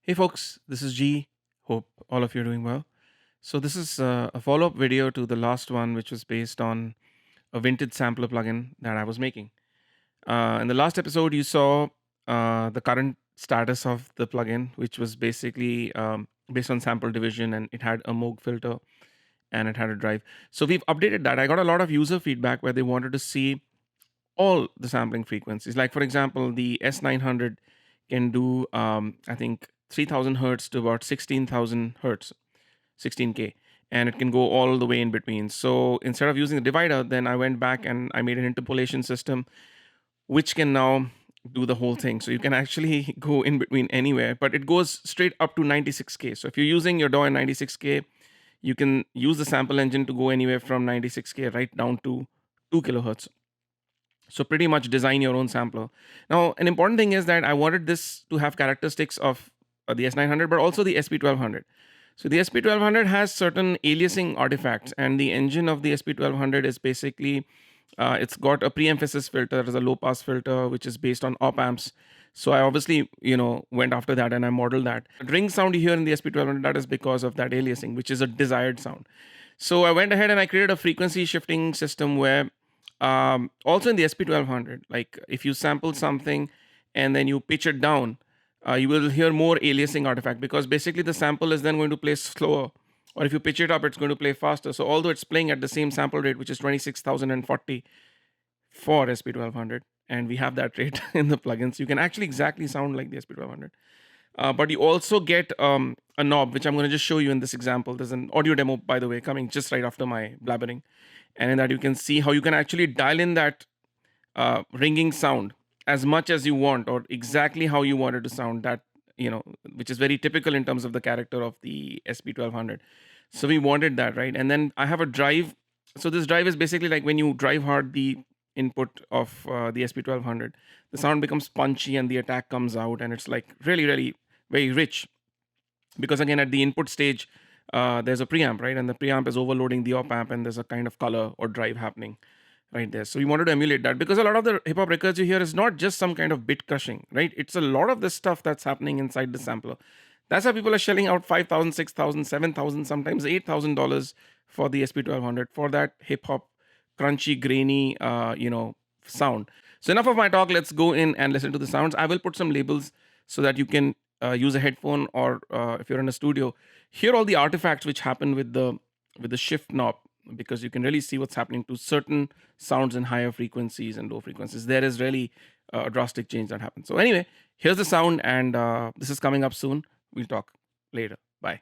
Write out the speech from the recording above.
Hey folks, this is G. Hope all of you are doing well. So this is a follow-up video to the last one, which was based on a vintage sampler plugin that I was making. In the last episode, you saw the current status of the plugin, which was basically based on sample division, and it had a Moog filter and it had a drive. So we've updated that. I got a lot of user feedback where they wanted to see all the sampling frequencies. Like for example, the S900 can do I think 3000 hertz to about 16,000 hertz, 16K, and it can go all the way in between. So instead of using the divider, then I went back and I made an interpolation system which can now do the whole thing. So you can actually go in between anywhere, but it goes straight up to 96K. So if you're using your DAW in 96K, you can use the sample engine to go anywhere from 96K right down to 2 kilohertz. So pretty much design your own sampler. Now, an important thing is that I wanted this to have characteristics of the S900, but also the SP1200. So the SP1200 has certain aliasing artifacts, and the engine of the SP1200 is basically it's got a pre-emphasis filter, there's a low-pass filter, which is based on op amps. So I obviously, went after that and I modeled that. The ring sound you hear in the SP1200, that is because of that aliasing, which is a desired sound. So I went ahead and I created a frequency shifting system where also in the SP1200, like if you sample something and then you pitch it down, you will hear more aliasing artifact because basically the sample is then going to play slower. Or if you pitch it up, it's going to play faster. So although it's playing at the same sample rate, which is 26,040 for SP1200, and we have that rate in the plugins, you can actually exactly sound like the SP1200. But you also get a knob, which I'm going to just show you in this example. There's an audio demo, by the way, coming just right after my blabbering. And in that, you can see how you can actually dial in that ringing sound as much as you want, or exactly how you want it to sound. That, which is very typical in terms of the character of the SP1200. So we wanted that, right? And then I have a drive. So this drive is basically like when you drive hard the input of the SP1200, the sound becomes punchy and the attack comes out, and it's like really, really very rich. Because again, at the input stage, there's a preamp, right? And the preamp is overloading the op amp, and there's a kind of color or drive happening right there. So we wanted to emulate that because a lot of the hip hop records you hear is not just some kind of bit crushing, right? It's a lot of this stuff that's happening inside the sampler. That's why people are shelling out 5,000, 6,000, 7,000, sometimes $8,000 for the SP1200 for that hip hop crunchy, grainy, sound. So enough of my talk. Let's go in and listen to the sounds. I will put some labels so that you can use a headphone, or if you're in a studio, hear all the artifacts which happen with the shift knob, because you can really see what's happening to certain sounds in higher frequencies and low frequencies. There is really a drastic change that happens. So anyway, here's the sound, and this is coming up soon. We'll talk later. Bye.